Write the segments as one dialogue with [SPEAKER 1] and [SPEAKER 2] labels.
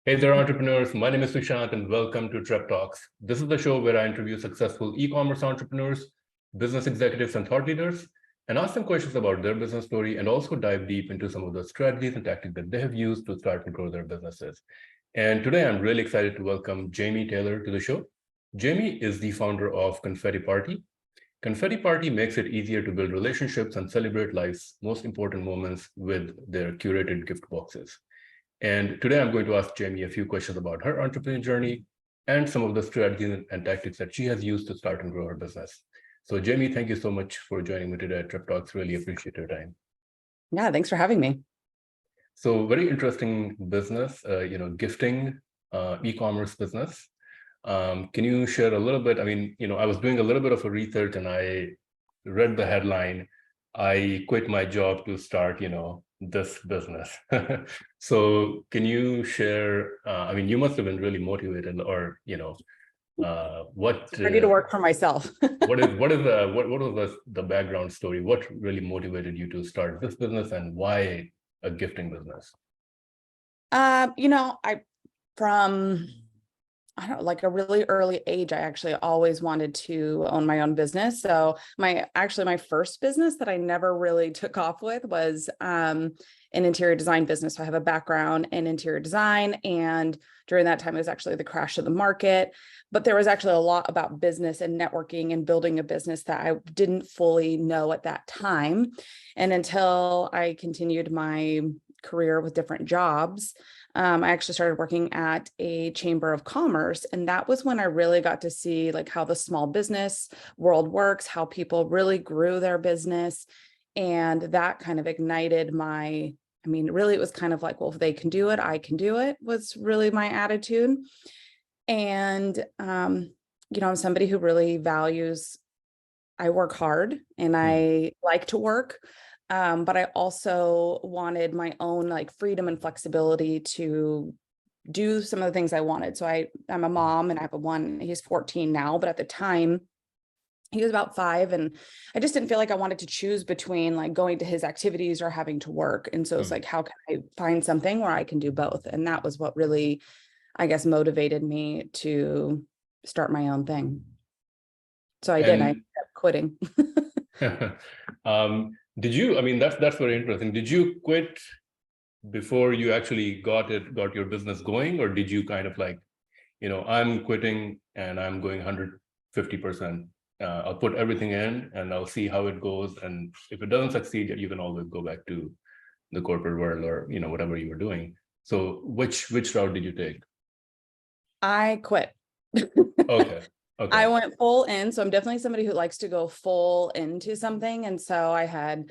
[SPEAKER 1] Hey there, entrepreneurs. My name is Sushant, and welcome to TrepTalks. This is the show where I interview successful e-commerce entrepreneurs, business executives, and thought leaders, and ask them questions about their business story, and also dive deep into some of the strategies and tactics that they have used to start and grow their businesses. And today, I'm really excited to welcome Jamie Taylor to the show. Jamie is the founder of Confete Party. Confete Party makes it easier to build relationships and celebrate life's most important moments with their curated gift boxes. And today I'm going to ask Jamie a few questions about her entrepreneurial journey and some of the strategies and tactics that she has used to start and grow her business. So Jamie, thank you so much for joining me today at TrepTalks. Really appreciate your time.
[SPEAKER 2] Yeah, thanks for having me.
[SPEAKER 1] So very interesting business, gifting, e-commerce business. Can you share a little bit? I mean, I was doing a little bit of a research and I read the headline, I quit my job to start, this business. So can you share, you must have been really motivated or,
[SPEAKER 2] Ready to work for myself.
[SPEAKER 1] what was the background story? What really motivated you to start this business and why a gifting business?
[SPEAKER 2] I don't know, like a really early age, I actually always wanted to own my own business. So my first business that I never really took off with was an interior design business. So I have a background in interior design, and during that time, it was actually the crash of the market. But there was actually a lot about business and networking and building a business that I didn't fully know at that time. And until I continued my career with different jobs, I actually started working at a chamber of commerce. And that was when I really got to see like how the small business world works, how people really grew their business. And that kind of ignited really, it was kind of like, well, if they can do it, I can do it, was really my attitude. And, I'm somebody who really values, I work hard and I like to work. But I also wanted my own like freedom and flexibility to do some of the things I wanted. So I'm a mom and I have he's 14 now, but at the time he was about 5, and I just didn't feel like I wanted to choose between like going to his activities or having to work. And so it's like, how can I find something where I can do both? And that was what really, I guess, motivated me to start my own thing. So I ended up quitting.
[SPEAKER 1] That's very interesting. Did you quit before you actually got your business going, or did you kind of like, I'm quitting and I'm going 150%. I'll put everything in and I'll see how it goes. And if it doesn't succeed, you can always go back to the corporate world or, whatever you were doing. So which route did you take?
[SPEAKER 2] I quit.
[SPEAKER 1] Okay.
[SPEAKER 2] I went full in. So I'm definitely somebody who likes to go full into something. And so I had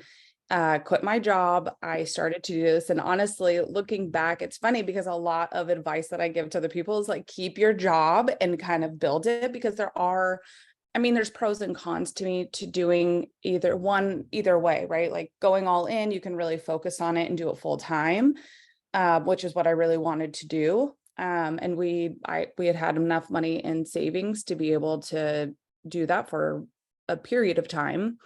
[SPEAKER 2] quit my job. I started to do this. And honestly, looking back, it's funny because a lot of advice that I give to other people is like, keep your job and kind of build it, because there's pros and cons to me to doing either way, right? Like going all in, you can really focus on it and do it full time, which is what I really wanted to do. And we had enough money in savings to be able to do that for a period of time.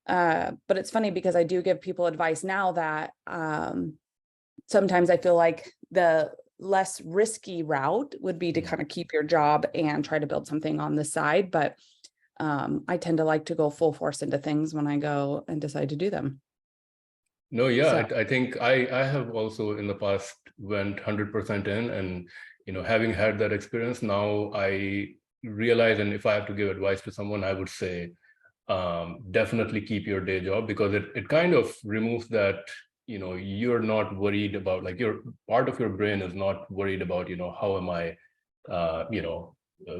[SPEAKER 2] But it's funny because I do give people advice now that sometimes I feel like the less risky route would be to kind of keep your job and try to build something on the side. But I tend to like to go full force into things when I go and decide to do them.
[SPEAKER 1] No, yeah, I think I have also in the past went 100% in, and having had that experience now, I realize, and if I have to give advice to someone, I would say definitely keep your day job, because it kind of removes that, you're not worried about, like, your part of your brain is not worried about, how am I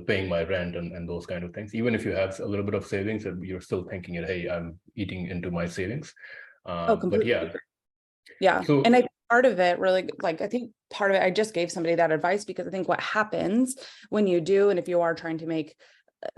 [SPEAKER 1] paying my rent and those kind of things. Even if you have a little bit of savings, you're still thinking, hey, I'm eating into my savings.
[SPEAKER 2] Completely.
[SPEAKER 1] But
[SPEAKER 2] yeah. So, and I think part of it really, I just gave somebody that advice because I think what happens when you do, and if you are trying to make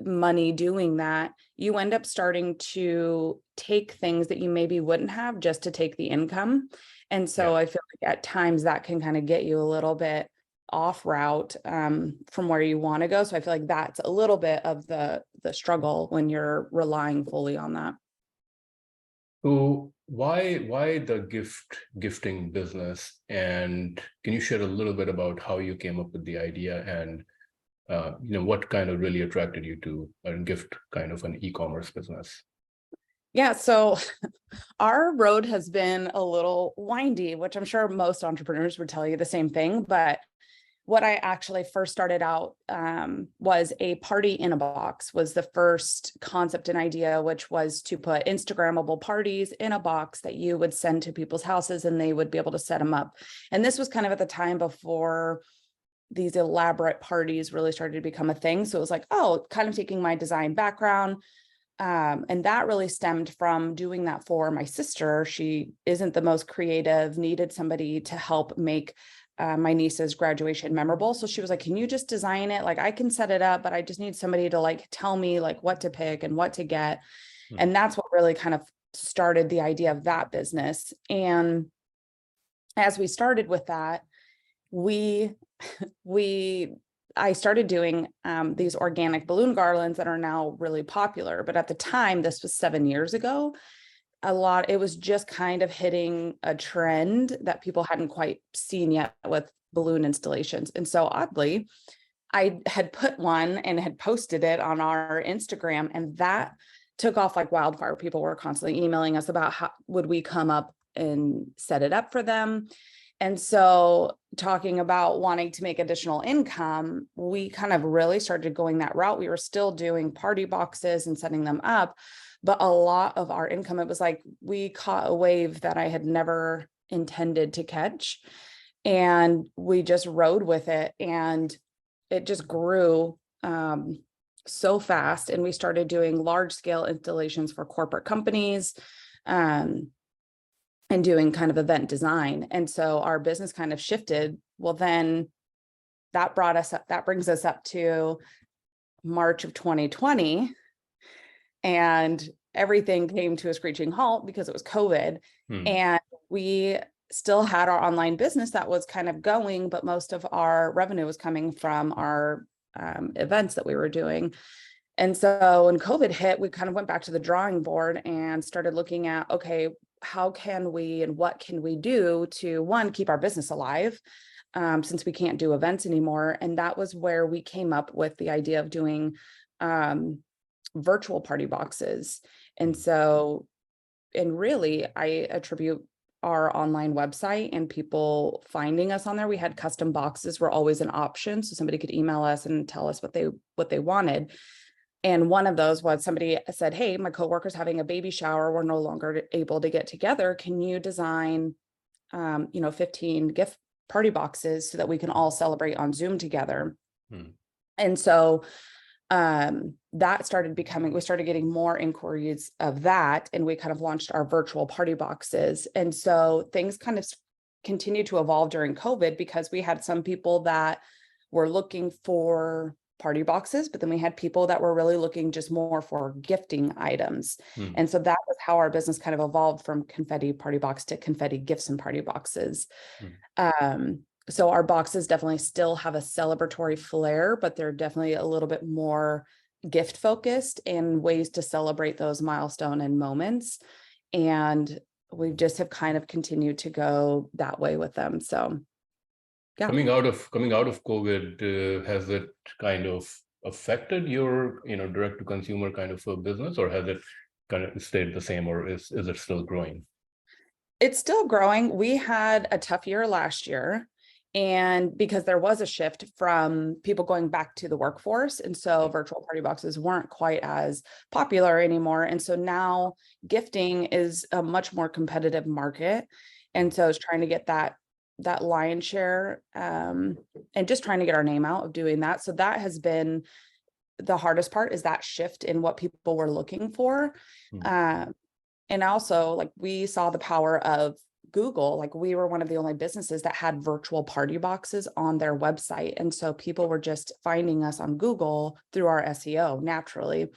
[SPEAKER 2] money doing that, you end up starting to take things that you maybe wouldn't have just to take the income. And so I feel like at times that can kind of get you a little bit off route from where you want to go. So I feel like that's a little bit of the struggle when you're relying fully on that.
[SPEAKER 1] So why the gifting business? And can you share a little bit about how you came up with the idea and what kind of really attracted you to a gift kind of an e-commerce business?
[SPEAKER 2] Yeah, so our road has been a little windy, which I'm sure most entrepreneurs would tell you the same thing. But what I actually first started out was a party in a box was the first concept and idea, which was to put Instagrammable parties in a box that you would send to people's houses and they would be able to set them up. And this was kind of at the time before these elaborate parties really started to become a thing. So it was like, oh, kind of taking my design background. And that really stemmed from doing that for my sister. She isn't the most creative, needed somebody to help make my niece's graduation memorable. So she was like, can you just design it? Like I can set it up, but I just need somebody to like tell me like what to pick and what to get. And that's what really kind of started the idea of that business. And as we started with that, I started doing these organic balloon garlands that are now really popular. But at the time, this was 7 years ago, it was just kind of hitting a trend that people hadn't quite seen yet with balloon installations. And so oddly, I had put one and had posted it on our Instagram, and that took off like wildfire. People were constantly emailing us about how would we come up and set it up for them. And so talking about wanting to make additional income, we kind of really started going that route. We were still doing party boxes and setting them up, but a lot of our income, it was like we caught a wave that I had never intended to catch. And we just rode with it, and it just grew so fast. And we started doing large scale installations for corporate companies. And doing kind of event design. And so our business kind of shifted. Well, then that brings us up to March of 2020. And everything came to a screeching halt because it was COVID. And we still had our online business that was kind of going, but most of our revenue was coming from our events that we were doing. And so when COVID hit, we kind of went back to the drawing board and started looking at, okay, how can we and what can we do to, one, keep our business alive since we can't do events anymore. And that was where we came up with the idea of doing virtual party boxes. And so, and really, I attribute our online website and people finding us on there. We had custom boxes were always an option. So somebody could email us and tell us what they wanted. And one of those was somebody said, hey, my coworker's having a baby shower. We're no longer able to get together. Can you design, 15 gift party boxes so that we can all celebrate on Zoom together? And so that started we started getting more inquiries of that. And we kind of launched our virtual party boxes. And so things kind of continued to evolve during COVID because we had some people that were looking for party boxes, but then we had people that were really looking just more for gifting items. And so that was how our business kind of evolved from confetti party box to confetti gifts and party boxes. So our boxes definitely still have a celebratory flair, but they're definitely a little bit more gift focused and ways to celebrate those milestone and moments. And we just have kind of continued to go that way with them. So yeah.
[SPEAKER 1] Coming out of COVID, has it kind of affected your, direct to consumer kind of a business, or has it kind of stayed the same, or is it still growing?
[SPEAKER 2] It's still growing. We had a tough year last year, and because there was a shift from people going back to the workforce. And so virtual party boxes weren't quite as popular anymore. And so now gifting is a much more competitive market. And so it's trying to get that lion's share and just trying to get our name out of doing that. So that has been the hardest part, is that shift in what people were looking for. And also, like, we saw the power of Google. Like, we were one of the only businesses that had virtual party boxes on their website. And so people were just finding us on Google through our SEO naturally.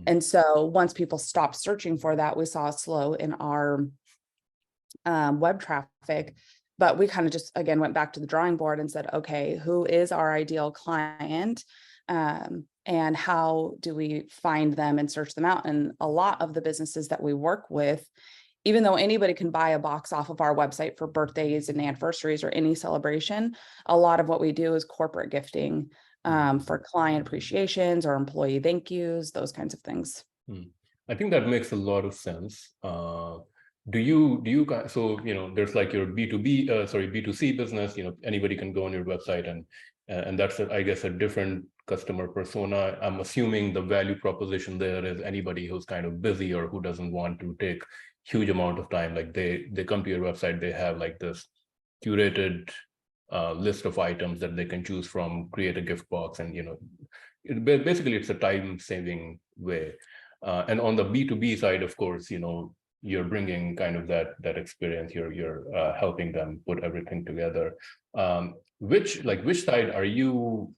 [SPEAKER 2] And so once people stopped searching for that, we saw a slow in our web traffic. But we kind of just, again, went back to the drawing board and said, okay, who is our ideal client? And how do we find them and search them out? And a lot of the businesses that we work with even though anybody can buy a box off of our website for birthdays and anniversaries or any celebration, a lot of what we do is corporate gifting for client appreciations or employee thank yous, those kinds of things.
[SPEAKER 1] I think that makes a lot of sense. Do you so there's like your B2C business, anybody can go on your website and that's I guess a different customer persona. I'm assuming the value proposition there is anybody who's kind of busy or who doesn't want to take huge amount of time. Like they come to your website, they have like this curated list of items that they can choose from, create a gift box, and basically it's a time-saving way. And on the B2B side, of course, you're bringing kind of that experience. You're helping them put everything together. Which side are you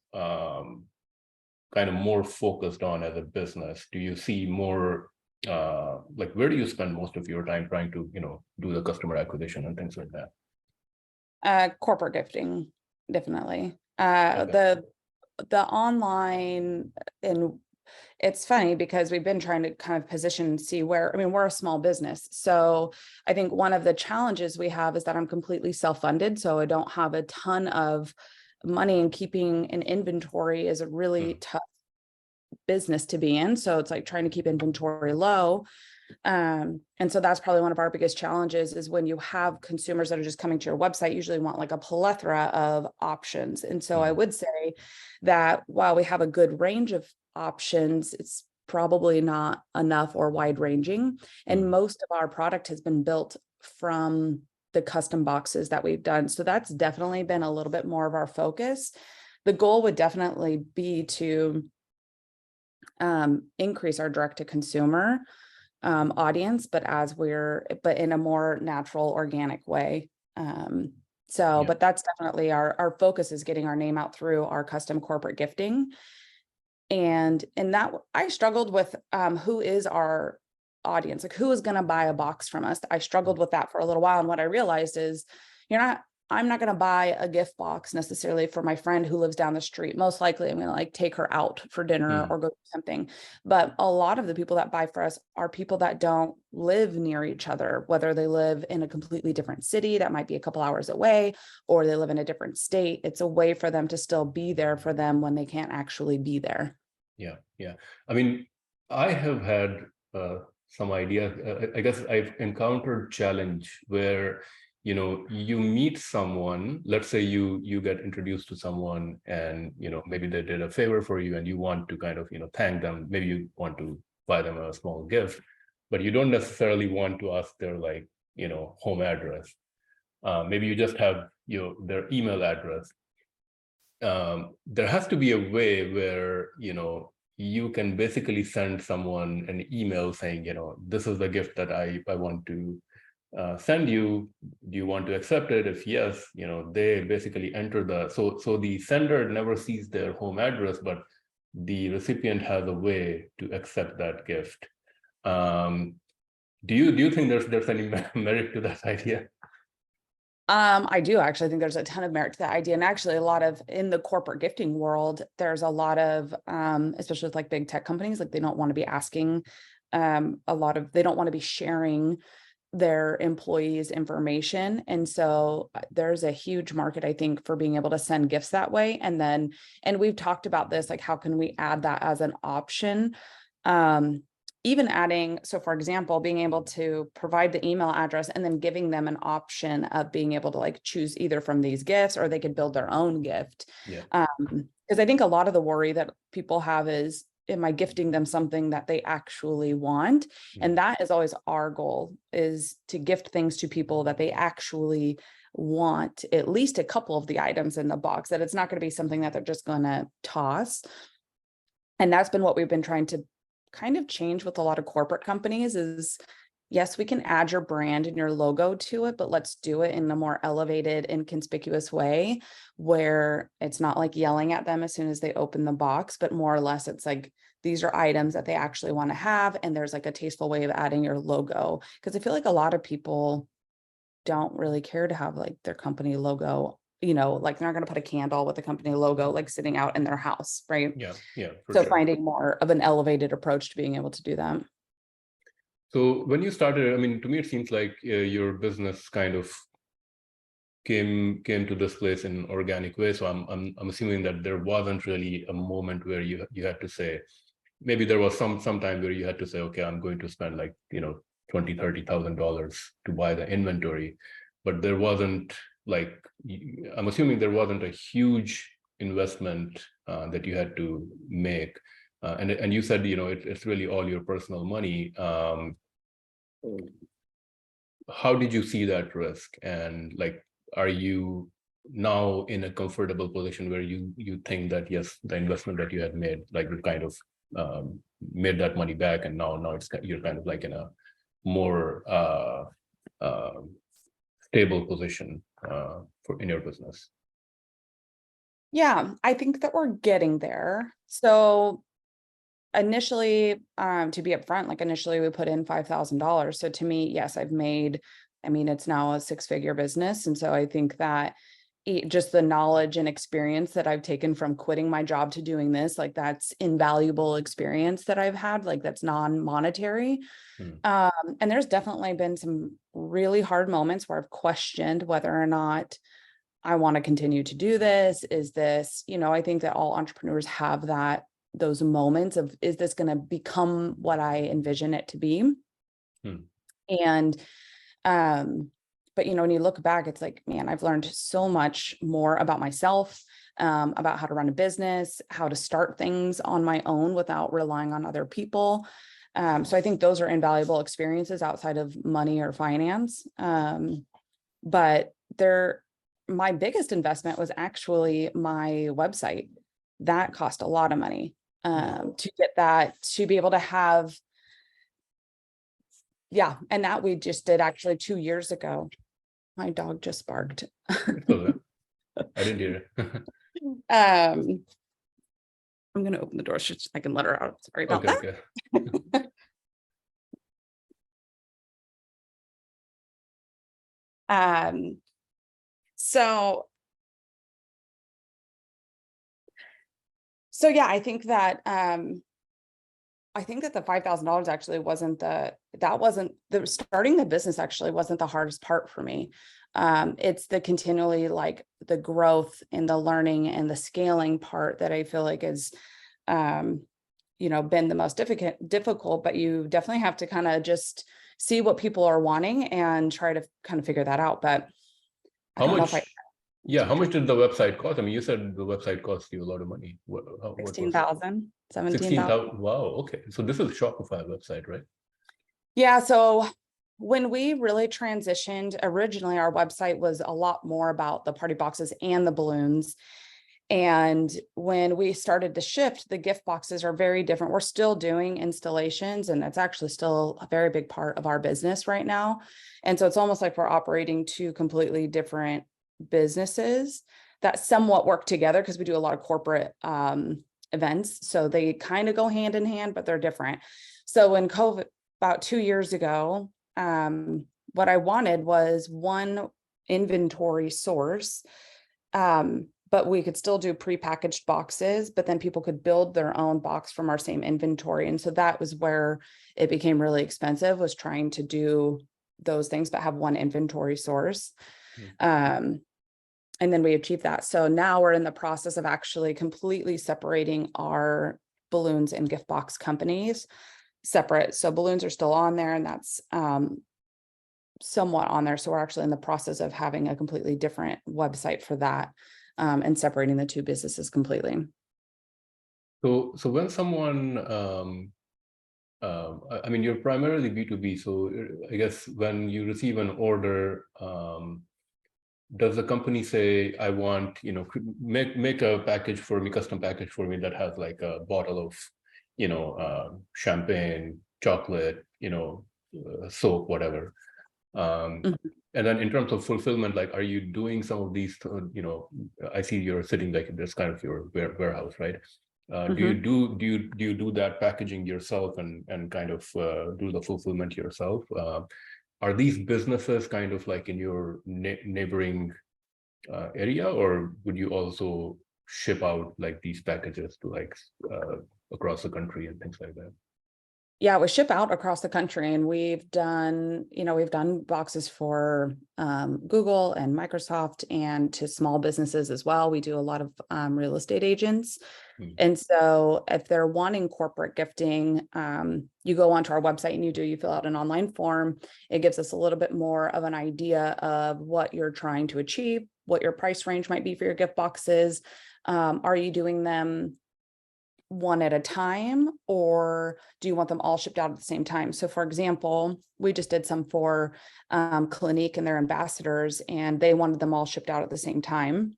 [SPEAKER 1] kind of more focused on as a business? Do you see more where do you spend most of your time trying to do the customer acquisition and things like that?
[SPEAKER 2] Corporate gifting, definitely.
[SPEAKER 1] Okay.
[SPEAKER 2] The online, and it's funny because we've been trying to kind of position and see where, we're a small business. So I think one of the challenges we have is that I'm completely self-funded. So I don't have a ton of money, and keeping an inventory is a really tough business to be in. So it's like trying to keep inventory low. And so that's probably one of our biggest challenges, is when you have consumers that are just coming to your website, usually want like a plethora of options. And so I would say that while we have a good range of options, it's probably not enough or wide ranging. And most of our product has been built from the custom boxes that we've done. So that's definitely been a little bit more of our focus. The goal would definitely be to increase our direct to consumer audience, but in a more natural, organic way. But that's definitely our focus, is getting our name out through our custom corporate gifting. And that I struggled with who is our audience, like who is going to buy a box from us. I struggled with that for a little while. And what I realized is I'm not going to buy a gift box necessarily for my friend who lives down the street. Most likely I'm going to like take her out for dinner or go do something. But a lot of the people that buy for us are people that don't live near each other, whether they live in a completely different city that might be a couple hours away, or they live in a different state. It's a way for them to still be there for them when they can't actually be there.
[SPEAKER 1] Yeah. I have had some idea. I guess I've encountered challenge where you meet someone. Let's say you get introduced to someone, and maybe they did a favor for you, and you want to kind of thank them. Maybe you want to buy them a small gift, but you don't necessarily want to ask their home address. Maybe you just have their email address. There has to be a way where you can basically send someone an email saying this is the gift that I want to send you. Do you want to accept it? If yes, they basically enter so the sender never sees their home address, but the recipient has a way to accept that gift. Do you think there's any merit to that idea?
[SPEAKER 2] I do actually think there's a ton of merit to that idea. And actually a lot of, in the corporate gifting world, there's a lot of, especially with like big tech companies, like they don't want to be asking they don't want to be sharing their employees' information. And so there's a huge market, I think, for being able to send gifts that way. And we've talked about this, like, how can we add that as an option? Even adding, so for example, being able to provide the email address and then giving them an option of being able to like choose either from these gifts, or they could build their own gift.
[SPEAKER 1] Yeah.
[SPEAKER 2] Because I think a lot of the worry that people have is, am I gifting them something that they actually want? And that is always our goal, is to gift things to people that they actually want, at least a couple of the items in the box, that it's not going to be something that they're just going to toss. And that's been what we've been trying to kind of change with a lot of corporate companies, is yes, we can add your brand and your logo to it, but let's do it in a more elevated and conspicuous way, where it's not like yelling at them as soon as they open the box, but more or less it's like, these are items that they actually want to have. And there's like a tasteful way of adding your logo. Because I feel like a lot of people don't really care to have like their company logo, like they're not going to put a candle with the company logo like sitting out in their house, right?
[SPEAKER 1] Yeah.
[SPEAKER 2] So finding more of an elevated approach to being able to do that.
[SPEAKER 1] So when you started, I mean, to me, it seems like your business kind of came to this place in an organic way. So I'm assuming that there wasn't really a moment where you had to say, maybe there was some time where you had to say, okay, I'm going to spend like, $20,000-$30,000 to buy the inventory, but there wasn't like, I'm assuming there wasn't a huge investment that you had to make. And you said, it's really all your personal money. How did you see that risk? And like, are you now in a comfortable position where you think that, yes, the investment that you had made, like you kind of made that money back, and now you're kind of like in a more stable position in your business?
[SPEAKER 2] Yeah, I think that we're getting there. So initially, to be upfront, like initially we put in $5,000. So to me, yes, it's now a 6-figure business. And so I think that just the knowledge and experience that I've taken from quitting my job to doing this, like that's invaluable experience that I've had, like that's non-monetary. And there's definitely been some really hard moments where I've questioned whether or not I want to continue to do this. Is this, I think that all entrepreneurs have those moments of, is this going to become what I envision it to be? And, but when you look back, it's like, man, I've learned so much more about myself, about how to run a business, how to start things on my own without relying on other people. So I think those are invaluable experiences outside of money or finance. But my biggest investment was actually my website. That cost a lot of money to get that, to be able to have. Yeah. And that we just did actually 2 years ago. My dog just barked.
[SPEAKER 1] Okay. I didn't hear it.
[SPEAKER 2] I'm going to open the door so I can let her out. Sorry about that.
[SPEAKER 1] Okay.
[SPEAKER 2] So yeah, I think that the $5,000 actually starting the business actually wasn't the hardest part for me. It's the continually like the growth and the learning and the scaling part that I feel like is, been the most difficult, but you definitely have to kind of just see what people are wanting and try to kind of figure that out. But
[SPEAKER 1] How much did the website cost? I mean, you said the website cost you a lot of money. What
[SPEAKER 2] 16,000, 17,000.
[SPEAKER 1] 16,000. Wow. Okay. So this is a Shopify website, right?
[SPEAKER 2] Yeah. So when we really transitioned, originally our website was a lot more about the party boxes and the balloons. And when we started to shift, the gift boxes are very different. We're still doing installations, and that's actually still a very big part of our business right now. And so it's almost like we're operating two completely different businesses that somewhat work together because we do a lot of corporate events. So they kind of go hand in hand, but they're different. So when COVID, about 2 years ago, what I wanted was one inventory source, but we could still do prepackaged boxes, but then people could build their own box from our same inventory. And so that was where it became really expensive, was trying to do those things, but have one inventory source. And then we achieved that. So now we're in the process of actually completely separating our balloons and gift box companies separate. So balloons are still on there, and that's somewhat on there. So we're actually in the process of having a completely different website for that, and separating the two businesses completely.
[SPEAKER 1] So when someone, you're primarily B2B. So I guess when you receive an order, does the company say, I want, make a package for me, custom package for me that has like a bottle of, champagne, chocolate, soap, whatever. And then in terms of fulfillment, like, are you doing some of these, I see you're sitting like this kind of your warehouse, right? Do you do that packaging yourself and kind of do the fulfillment yourself? Are these businesses kind of like in your neighboring area, or would you also ship out like these packages to like across the country and things like that?
[SPEAKER 2] Yeah, we ship out across the country, and we've done boxes for Google and Microsoft, and to small businesses as well. We do a lot of real estate agents.
[SPEAKER 1] Hmm.
[SPEAKER 2] And so if they're wanting corporate gifting, you go onto our website and you fill out an online form. It gives us a little bit more of an idea of what you're trying to achieve, what your price range might be for your gift boxes. Are you doing them one at a time, or do you want them all shipped out at the same time? So for example, we just did some for Clinique and their ambassadors, and they wanted them all shipped out at the same time,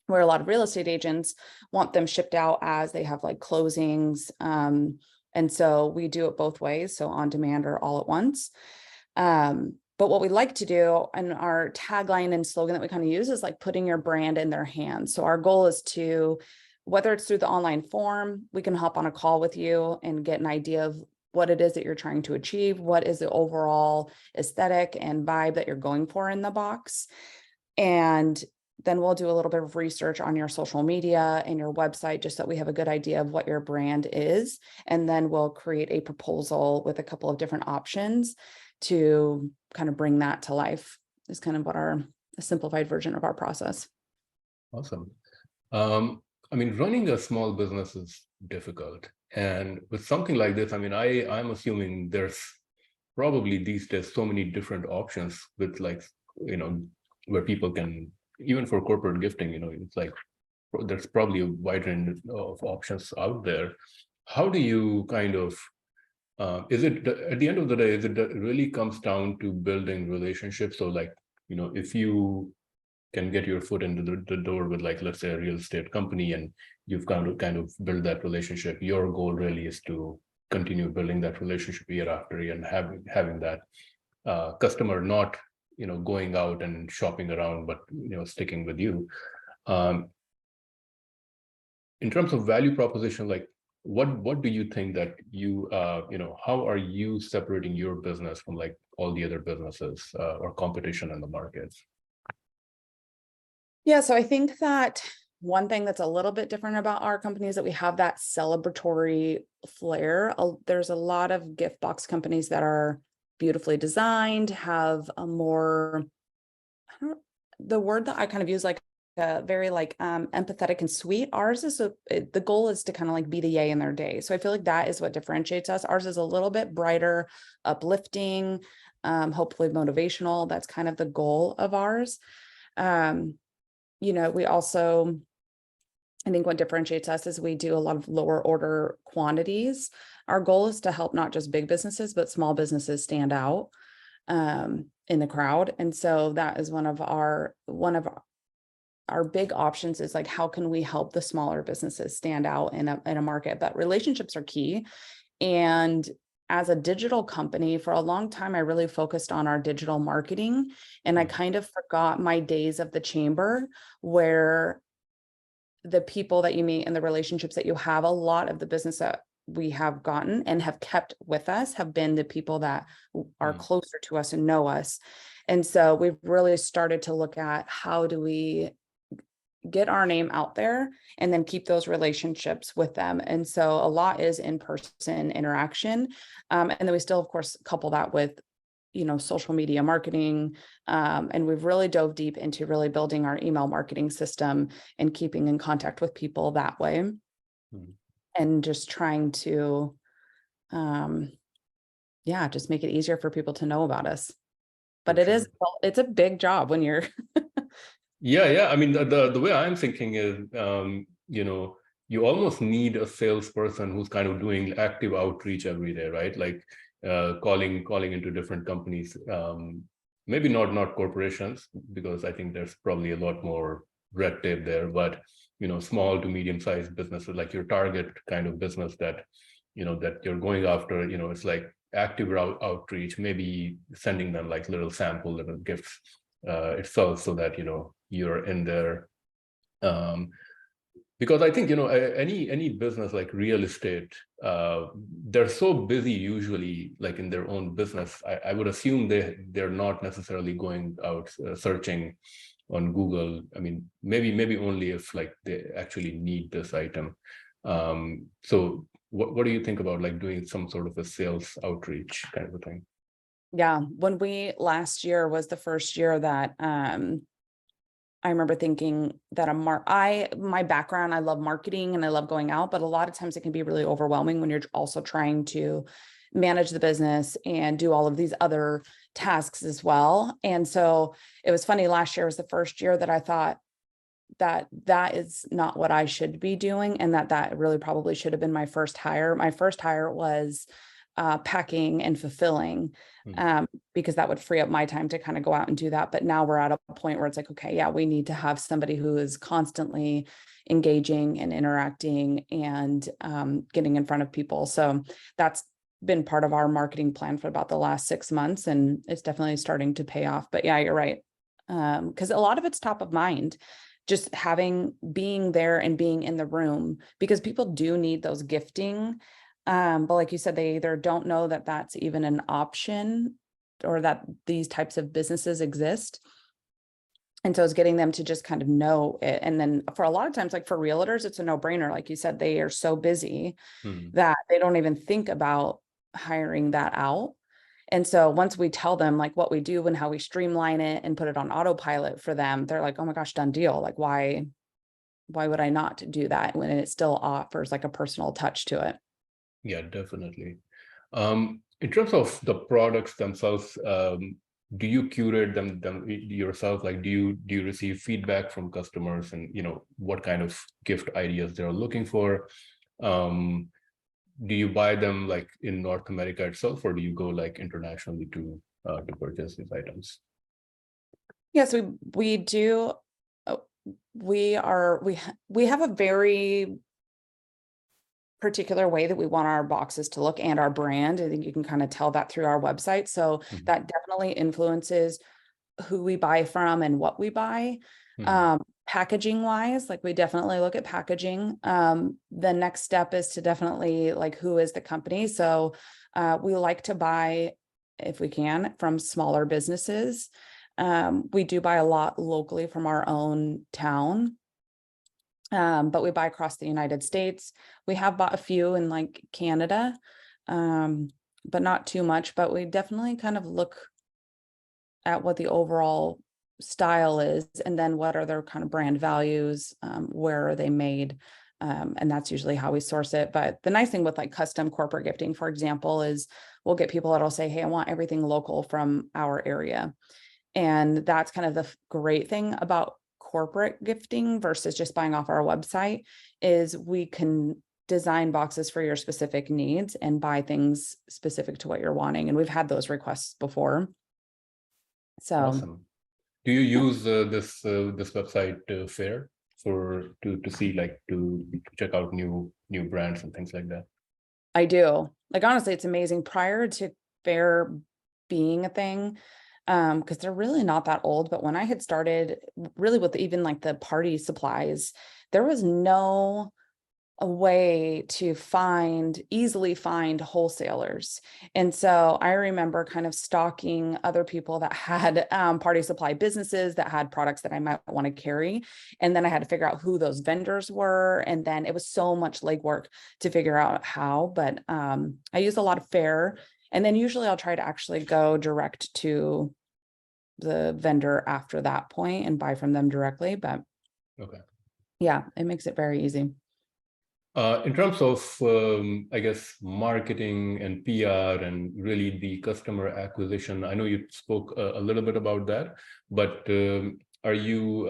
[SPEAKER 2] where a lot of real estate agents want them shipped out as they have like closings. And so we do it both ways, so on demand or all at once. But what we like to do, and our tagline and slogan that we kind of use, is like putting your brand in their hands. So our goal is to, whether it's through the online form, we can hop on a call with you and get an idea of what it is that you're trying to achieve, what is the overall aesthetic and vibe that you're going for in the box. And then we'll do a little bit of research on your social media and your website, just so that we have a good idea of what your brand is. And then we'll create a proposal with a couple of different options to kind of bring that to life. Is kind of what a simplified version of our process.
[SPEAKER 1] Awesome. I mean, running a small business is difficult. And with something like this, I mean, I'm assuming there's probably these days so many different options with, like, where people can, even for corporate gifting, it's like there's probably a wide range of options out there. How do you kind of, is it, at the end of the day, is it really comes down to building relationships? So like, if you can get your foot into the door with, like, let's say a real estate company, and you've kind of build that relationship, your goal really is to continue building that relationship year after year, and having that customer not going out and shopping around, but sticking with you. In terms of value proposition, like what do you think that you how are you separating your business from like all the other businesses or competition in the markets?
[SPEAKER 2] Yeah, so I think that one thing that's a little bit different about our company is that we have that celebratory flair. There's a lot of gift box companies that are beautifully designed, have a more, the word that I kind of use, like very like empathetic and sweet. Ours is the goal is to kind of like be the yay in their day. So I feel like that is what differentiates us. Ours is a little bit brighter, uplifting, hopefully motivational. That's kind of the goal of ours. We also, I think what differentiates us is we do a lot of lower order quantities. Our goal is to help not just big businesses, but small businesses stand out in the crowd. And so that is one of our big options, is like, how can we help the smaller businesses stand out in a market? But relationships are key. And as a digital company, for a long time, I really focused on our digital marketing, and I kind of forgot my days of the chamber, where the people that you meet and the relationships that you have, a lot of the business that we have gotten and have kept with us have been the people that are closer to us and know us. And so we've really started to look at, how do we get our name out there and then keep those relationships with them. And so a lot is in-person interaction. And then we still, of course, couple that with, social media marketing. And we've really dove deep into really building our email marketing system and keeping in contact with people that way. And just trying to, just make it easier for people to know about us. But it's a big job when you're
[SPEAKER 1] Yeah. I mean, the way I'm thinking is, you almost need a salesperson who's kind of doing active outreach every day, right? Like calling into different companies, maybe not corporations, because I think there's probably a lot more red tape there, but small to medium-sized businesses, like your target kind of business that that you're going after. It's like active outreach, maybe sending them like little gifts itself, so that you're in there. Because I think any business like real estate, they're so busy usually, like in their own business. I would assume they're not necessarily going out searching on Google. I mean, maybe only if like they actually need this item. So what do you think about like doing some sort of a sales outreach kind of a thing?
[SPEAKER 2] Yeah, last year was the first year that I remember thinking that my background, I love marketing and I love going out, but a lot of times it can be really overwhelming when you're also trying to manage the business and do all of these other tasks as well. And so it was funny, last year was the first year that I thought that is not what I should be doing, and that really probably should have been my first hire. My first hire was packing and fulfilling, because that would free up my time to kind of go out and do that. But now we're at a point where it's like, okay, yeah, we need to have somebody who is constantly engaging and interacting and getting in front of people. So that's been part of our marketing plan for about the last 6 months, and it's definitely starting to pay off. But yeah, you're right. Because a lot of it's top of mind, just being there and being in the room, because people do need those gifting. But like you said, they either don't know that that's even an option or that these types of businesses exist. And so it's getting them to just kind of know it. And then for a lot of times, like for realtors, it's a no-brainer. Like you said, they are so busy that they don't even think about hiring that out. And so once we tell them like what we do and how we streamline it and put it on autopilot for them, they're like, oh my gosh, done deal. Like, why would I not do that when it still offers like a personal touch to it?
[SPEAKER 1] Yeah, definitely. In terms of the products themselves, do you curate them yourself? Like, do you receive feedback from customers, and what kind of gift ideas they're looking for? Do you buy them like in North America itself, or do you go like internationally to purchase these items?
[SPEAKER 2] Yes, we do. We have a very particular way that we want our boxes to look and our brand. I think you can kind of tell that through our website. So that definitely influences who we buy from and what we buy. Packaging wise, like we definitely look at packaging. The next step is to definitely like, who is the company? So we like to buy, if we can, from smaller businesses. We do buy a lot locally from our own town. But we buy across the United States. We have bought a few in like Canada, but not too much. But we definitely kind of look at what the overall style is, and then what are their kind of brand values, where are they made, and that's usually how we source it. But the nice thing with like custom corporate gifting, for example, is we'll get people that'll say, hey, I want everything local from our area. And that's kind of the great thing about corporate gifting versus just buying off our website, is we can design boxes for your specific needs and buy things specific to what you're wanting. And we've had those requests before. So
[SPEAKER 1] awesome. Do you use this website Fair to see, like, to check out new brands and things like that?
[SPEAKER 2] I do. Like, honestly, it's amazing. Prior to Fair being a thing, because they're really not that old, but when I had started really with even like the party supplies, there was no a way to easily find wholesalers. And so I remember kind of stalking other people that had party supply businesses that had products that I might want to carry. And then I had to figure out who those vendors were. And then it was so much legwork to figure out how, but I use a lot of Fair. And then usually I'll try to actually go direct to the vendor after that point and buy from them directly. But
[SPEAKER 1] okay,
[SPEAKER 2] yeah, it makes it very easy.
[SPEAKER 1] In terms of, I guess, marketing and PR and really the customer acquisition, I know you spoke a little bit about that, but are you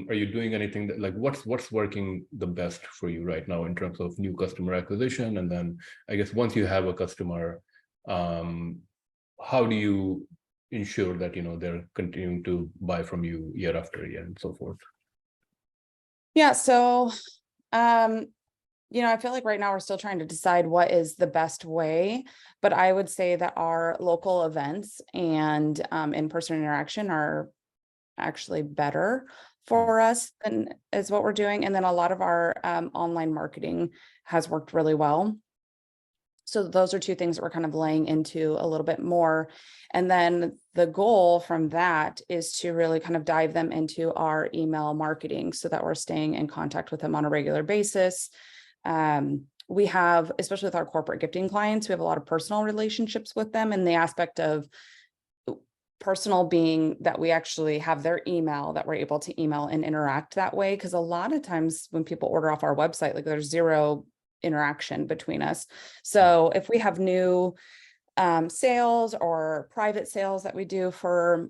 [SPEAKER 1] doing anything that, like, what's working the best for you right now in terms of new customer acquisition? And then I guess once you have a customer, how do you ensure that they're continuing to buy from you year after year and so forth?
[SPEAKER 2] Yeah, so I feel like right now we're still trying to decide what is the best way, but I would say that our local events and in-person interaction are actually better for us than is what we're doing. And then a lot of our online marketing has worked really well. So those are two things that we're kind of laying into a little bit more. And then the goal from that is to really kind of dive them into our email marketing so that we're staying in contact with them on a regular basis. we have, especially with our corporate gifting clients, we have a lot of personal relationships with them, and the aspect of personal being that we actually have their email, that we're able to email and interact that way. Because a lot of times when people order off our website, like there's zero interaction between us. So if we have new sales or private sales that we do for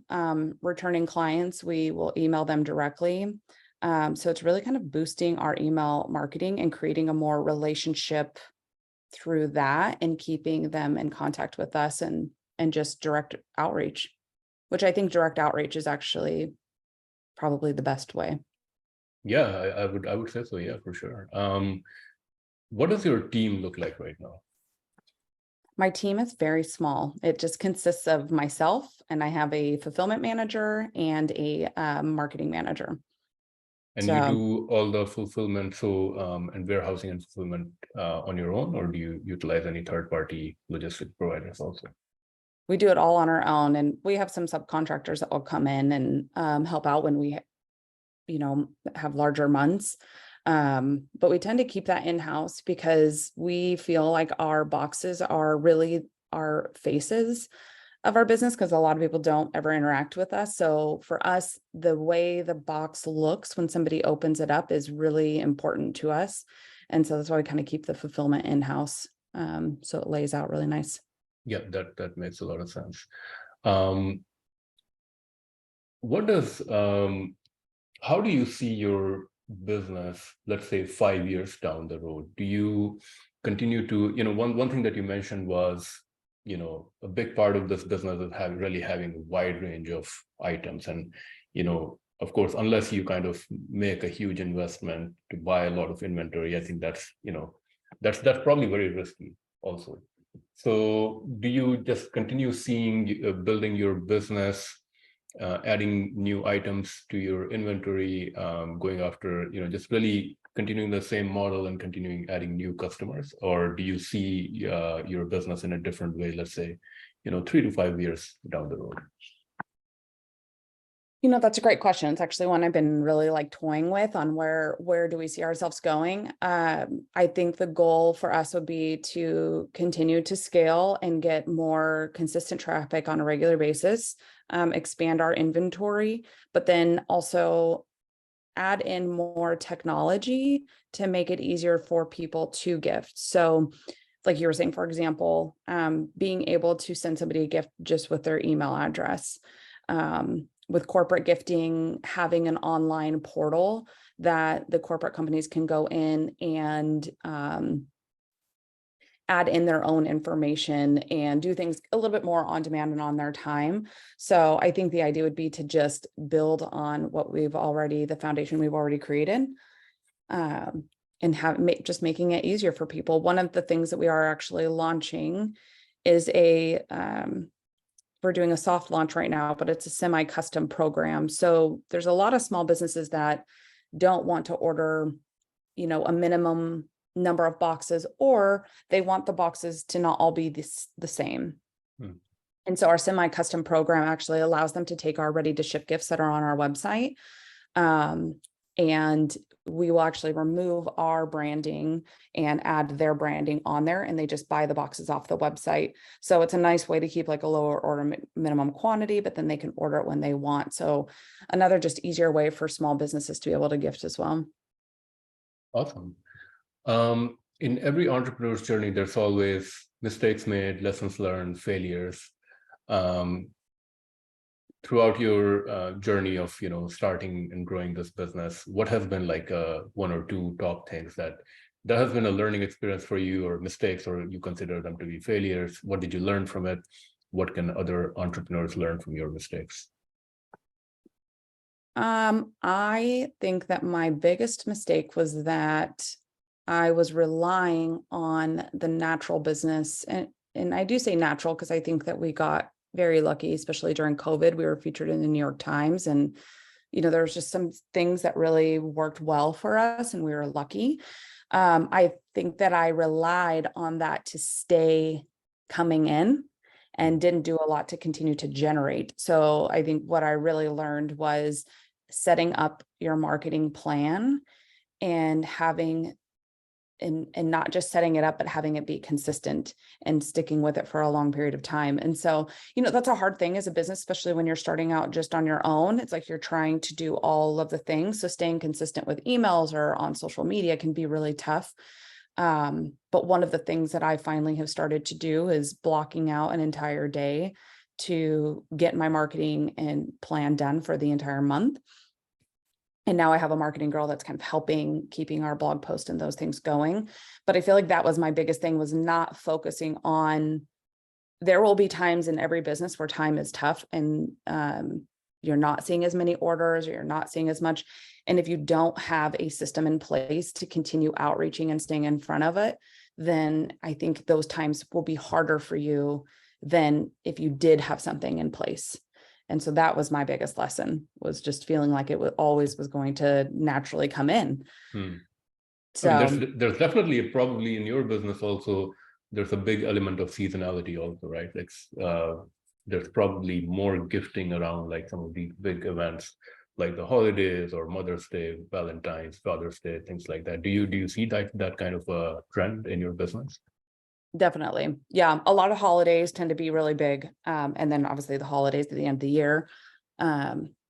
[SPEAKER 2] returning clients, we will email them directly. So it's really kind of boosting our email marketing and creating a more relationship through that, and keeping them in contact with us, and just direct outreach, which I think direct outreach is actually probably the best way.
[SPEAKER 1] Yeah, I would say so. Yeah, for sure. What does your team look like right now?
[SPEAKER 2] My team is very small. It just consists of myself, and I have a fulfillment manager and a marketing manager.
[SPEAKER 1] And you do all the fulfillment, and warehousing and fulfillment on your own, or do you utilize any third-party logistic providers also?
[SPEAKER 2] We do it all on our own, and we have some subcontractors that will come in and help out when we, have larger months. But we tend to keep that in-house because we feel like our boxes are really our faces of our business, because a lot of people don't ever interact with us. So for us, the way the box looks when somebody opens it up is really important to us. And so that's why we kind of keep the fulfillment in-house. So it lays out really nice.
[SPEAKER 1] Yeah, that makes a lot of sense. How do you see your business, let's say 5 years down the road? Do you continue to, one thing that you mentioned was, a big part of this business is really having a wide range of items. And, of course, unless you kind of make a huge investment to buy a lot of inventory, I think that's probably very risky also. So do you just continue building your business, adding new items to your inventory, going after, just really continuing the same model and continuing adding new customers? Or do you see your business in a different way, let's say, 3 to 5 years down the road?
[SPEAKER 2] That's a great question. It's actually one I've been really toying with on where do we see ourselves going? I think the goal for us would be to continue to scale and get more consistent traffic on a regular basis, expand our inventory, but then also add in more technology to make it easier for people to gift. So like you were saying, for example, being able to send somebody a gift just with their email address. With corporate gifting, having an online portal that the corporate companies can go in and add in their own information and do things a little bit more on demand and on their time. So I think the idea would be to just build on what the foundation we've already created, and just making it easier for people. One of the things that we are actually launching is we're doing a soft launch right now, but it's a semi-custom program. So there's a lot of small businesses that don't want to order, a minimum number of boxes, or they want the boxes to not all be the same. And so our semi-custom program actually allows them to take our ready-to-ship gifts that are on our website, and we will actually remove our branding and add their branding on there, and they just buy the boxes off the website. So it's a nice way to keep a lower order minimum quantity, but then they can order it when they want. So another just easier way for small businesses to be able to gift as well.
[SPEAKER 1] Awesome. In every entrepreneur's journey, there's always mistakes made, lessons learned, failures. Throughout your journey of starting and growing this business, what has been one or two top things that has been a learning experience for you, or mistakes, or you consider them to be failures? What did you learn from it? What can other entrepreneurs learn from your mistakes?
[SPEAKER 2] I think that my biggest mistake was that I was relying on the natural business, and I do say natural because I think that we got very lucky, especially during COVID. We were featured in the New York Times, and there was just some things that really worked well for us, and we were lucky. I think that I relied on that to stay coming in and didn't do a lot to continue to generate. So I think what I really learned was setting up your marketing plan and having and not just setting it up, but having it be consistent and sticking with it for a long period of time. And so, that's a hard thing as a business, especially when you're starting out just on your own. It's like you're trying to do all of the things. So staying consistent with emails or on social media can be really tough. But one of the things that I finally have started to do is blocking out an entire day to get my marketing and plan done for the entire month. And now I have a marketing girl that's kind of helping keeping our blog post and those things going. But I feel like that was my biggest thing, was not focusing on, there will be times in every business where time is tough and you're not seeing as many orders, or you're not seeing as much. And if you don't have a system in place to continue outreaching and staying in front of it, then I think those times will be harder for you than if you did have something in place. And so that was my biggest lesson, was just feeling like it always was going to naturally come in. So
[SPEAKER 1] I mean, there's definitely probably in your business also, there's a big element of seasonality also, right? Like there's probably more gifting around like some of these big events, like the holidays or Mother's Day, Valentine's, Father's Day, things like that. Do you see that kind of a trend in your business?
[SPEAKER 2] definitely. Yeah. A lot of holidays tend to be really big. And then obviously the holidays at the end of the year,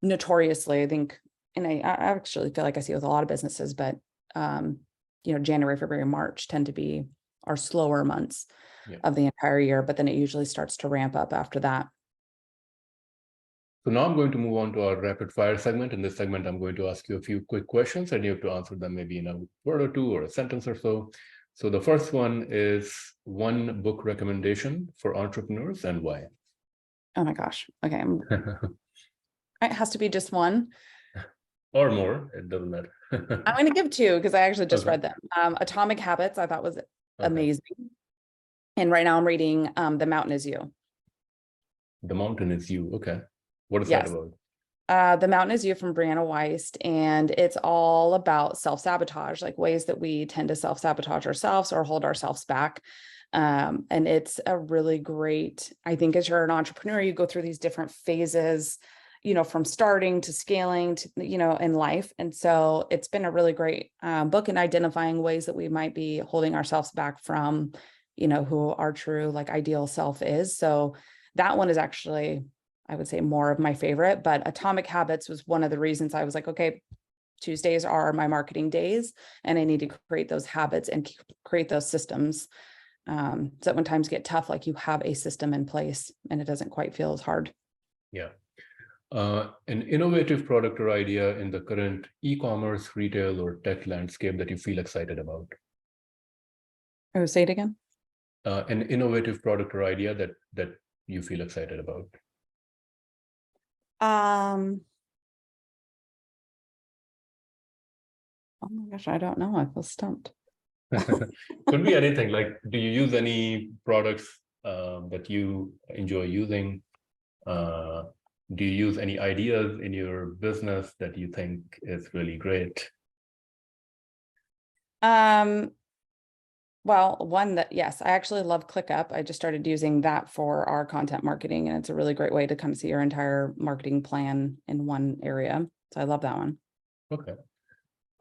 [SPEAKER 2] notoriously, I think, and I actually feel like I see it with a lot of businesses, but, January, February, March tend to be our slower months of the entire year, but then it usually starts to ramp up after that.
[SPEAKER 1] So now I'm going to move on to our rapid fire segment. In this segment, I'm going to ask you a few quick questions and you have to answer them maybe in a word or two or a sentence or so. So the first one is, one book recommendation for entrepreneurs and why?
[SPEAKER 2] Oh my gosh. Okay. It has to be just one.
[SPEAKER 1] Or more, it doesn't matter.
[SPEAKER 2] I'm going to give two because I actually just read them. Atomic Habits, I thought was amazing. And right now I'm reading The Mountain Is You.
[SPEAKER 1] The Mountain Is You. Okay. What is that about?
[SPEAKER 2] The Mountain Is You from Brianna Weist, and it's all about self-sabotage, like ways that we tend to self-sabotage ourselves or hold ourselves back. And it's a really great, I think as you're an entrepreneur, you go through these different phases, from starting to scaling to, in life. And so it's been a really great book in identifying ways that we might be holding ourselves back from, who our true like ideal self is. So that one is actually, I would say, more of my favorite, but Atomic Habits was one of the reasons I was like, okay, Tuesdays are my marketing days and I need to create those habits and create those systems. So that when times get tough, like you have a system in place and it doesn't quite feel as hard.
[SPEAKER 1] Yeah. An innovative product or idea in the current e-commerce, retail, or tech landscape that you feel excited about?
[SPEAKER 2] Oh, say it again.
[SPEAKER 1] An innovative product or idea that you feel excited about?
[SPEAKER 2] Oh my gosh, I don't know. I feel stumped.
[SPEAKER 1] Could be anything. Like, do you use any products that you enjoy using? Do you use any ideas in your business that you think is really great?
[SPEAKER 2] Well, one that, yes, I actually love ClickUp. I just started using that for our content marketing, and it's a really great way to kind of see your entire marketing plan in one area. So I love that one.
[SPEAKER 1] Okay.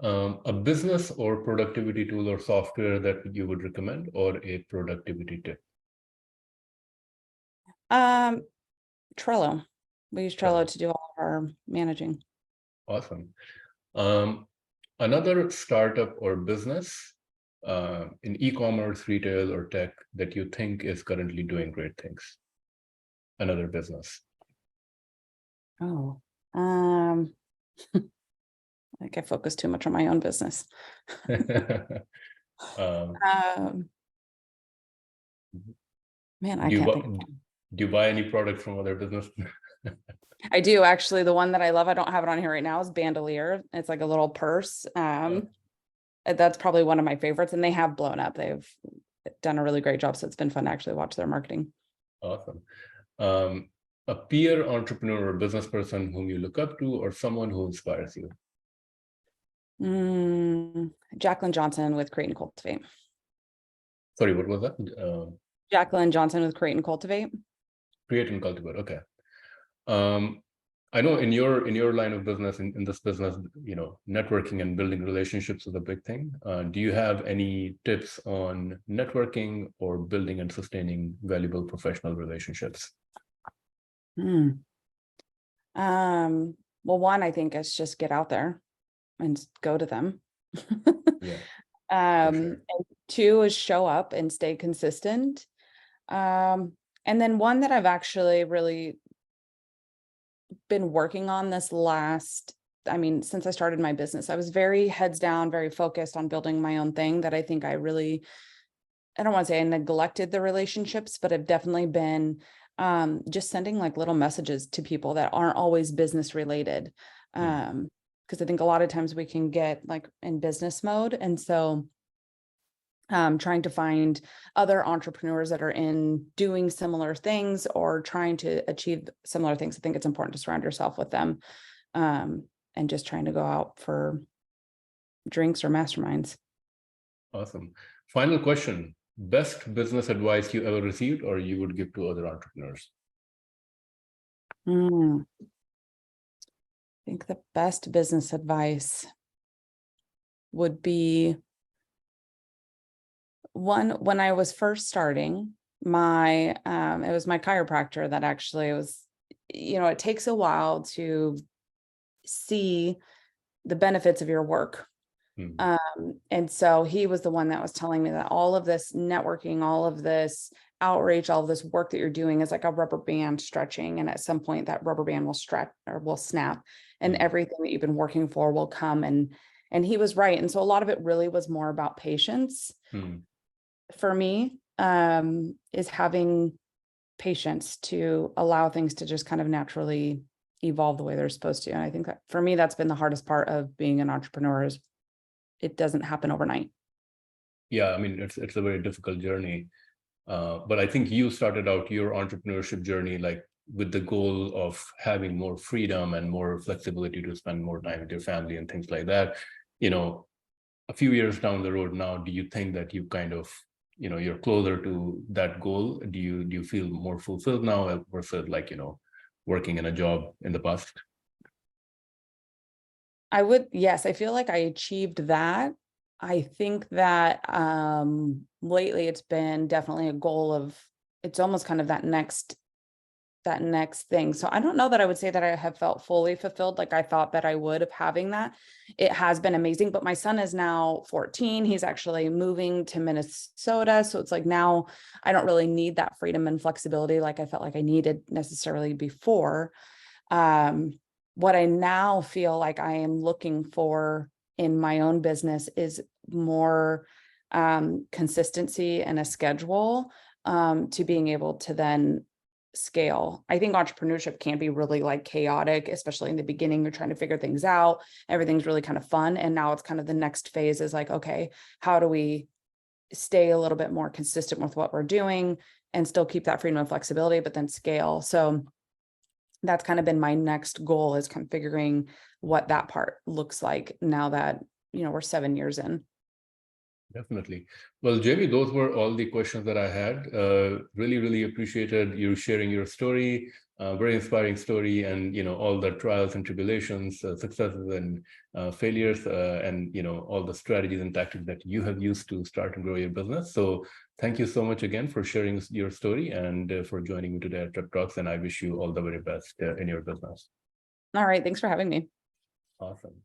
[SPEAKER 1] A business or productivity tool or software that you would recommend, or a productivity tip?
[SPEAKER 2] Trello. We use Trello to do all of our managing.
[SPEAKER 1] Awesome. Another startup or business in e-commerce, retail, or tech that you think is currently doing great things? Another business.
[SPEAKER 2] Oh, I think I focus too much on my own business. Man, I can't think.
[SPEAKER 1] Do you buy any product from other business?
[SPEAKER 2] I do actually. The one that I love, I don't have it on here right now, is Bandolier. It's like a little purse. That's probably one of my favorites, and they have blown up. They've done a really great job. So it's been fun to actually watch their marketing.
[SPEAKER 1] Awesome. A peer entrepreneur or business person whom you look up to, or someone who inspires you?
[SPEAKER 2] Jacqueline Johnson with Create and Cultivate.
[SPEAKER 1] Sorry, what was that?
[SPEAKER 2] Jacqueline Johnson with Create and Cultivate.
[SPEAKER 1] Create and Cultivate. Okay. I know in your line of business, in this business, networking and building relationships is a big thing. Do you have any tips on networking or building and sustaining valuable professional relationships?
[SPEAKER 2] Hmm. Well, one, I think is just get out there and go to them.
[SPEAKER 1] Yeah,
[SPEAKER 2] And two is show up and stay consistent. And then one that I've actually really been working on since I started my business, I was very heads down, very focused on building my own thing that I think I don't want to say I neglected the relationships, but I've definitely been just sending like little messages to people that aren't always business related. Because I think a lot of times we can get like in business mode. And so trying to find other entrepreneurs that are in doing similar things or trying to achieve similar things. I think it's important to surround yourself with them and just trying to go out for drinks or masterminds.
[SPEAKER 1] Awesome. Final question. Best business advice you ever received or you would give to other entrepreneurs?
[SPEAKER 2] I think the best business advice would be when I was first starting it was my chiropractor that actually was, it takes a while to see the benefits of your work. And so he was the one that was telling me that all of this networking, all of this outreach, all of this work that you're doing is like a rubber band stretching. And at some point that rubber band will stretch or will snap and everything that you've been working for will come. And he was right. And so a lot of it really was more about patience for me, is having patience to allow things to just kind of naturally evolve the way they're supposed to. And I think that for me, that's been the hardest part of being an entrepreneur is it doesn't happen overnight.
[SPEAKER 1] Yeah, I mean, it's a very difficult journey. But I think you started out your entrepreneurship journey like with the goal of having more freedom and more flexibility to spend more time with your family and things like that. A few years down the road now, do you think that you kind of, you're closer to that goal? Do you feel more fulfilled now versus like, working in a job in the past?
[SPEAKER 2] Yes, I feel like I achieved that. I think that lately it's been definitely a goal of, it's almost kind of that next thing. So I don't know that I would say that I have felt fully fulfilled like I thought that I would of having that. It has been amazing, but my son is now 14. He's actually moving to Minnesota. So it's like now I don't really need that freedom and flexibility like I felt like I needed necessarily before. What I now feel like I am looking for in my own business is more consistency and a schedule to being able to then scale. I think entrepreneurship can be really like chaotic, especially in the beginning. You're trying to figure things out. Everything's really kind of fun. And now it's kind of the next phase is like, okay, how do we stay a little bit more consistent with what we're doing and still keep that freedom and flexibility, but then scale. So that's kind of been my next goal is kind of figuring what that part looks like now that, we're 7 years in.
[SPEAKER 1] Definitely. Well, Jamie, those were all the questions that I had. Really, really appreciated you sharing your story, very inspiring story, and all the trials and tribulations, successes and failures, and all the strategies and tactics that you have used to start and grow your business. So thank you so much again for sharing your story and for joining me today at TrepTalks. And I wish you all the very best in your business.
[SPEAKER 2] All right. Thanks for having me.
[SPEAKER 1] Awesome.